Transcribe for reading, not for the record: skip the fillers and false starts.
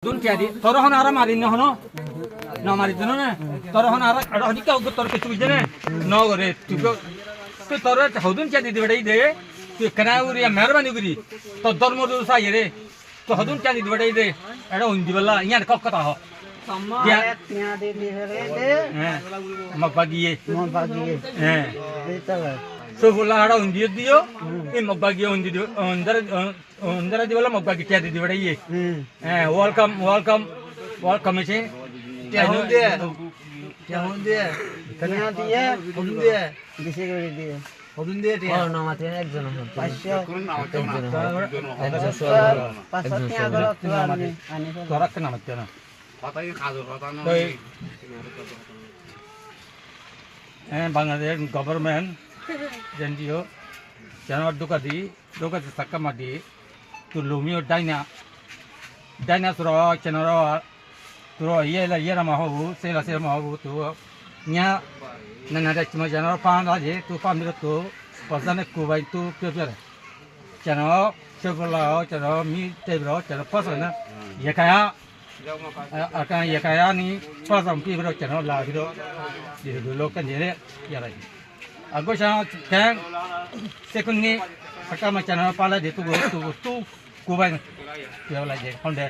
দুন টিয়াদি তোর হন আর মারি ন হন ন মারি দিন না তোর হন আর হনি কা তোর কিছু বুঝে না ন করে তুই তো তোর হদুন টিয়াদি দিবড়াই দে তুই কেনা উরি মেহরবানি করি তো ধর্ম দোসা ইরে তো হদুন টিয়াদি দিবড়াই দে এটা উন্দি বলা ইয়ার কক কথা হ টিয়া দে দে দে হ্যাঁ মগবাগিয়ে হ্যাঁ দিতে so bola hada undi diyo e mogbagi undi diyo ondara diyo la mogbagi tia di bada ye welcome che টিয়া দিয়ে দিছে করে দিয়ে হদুন দিয়ে টিয়া না মাতে একজন 500 টিয়া গলো তো আনি torak na matya na পাতাই কাজো পাতা না Bangladesh government janjiyo janwar dukati sakamadi tu lumio daina suro chenoro turo yela mahu sela mahu tu nya nana chima janwar panda je tu pamir tu pasane kubai tu pure janwar chevla janwar mi tebro janwar pasana yakaya akan yakaya ni pasam pibro janwar la biro di dulu kan jere yara Aku sana kan sekun ni kakak macam mana pala dia tu kubai dia lagi honda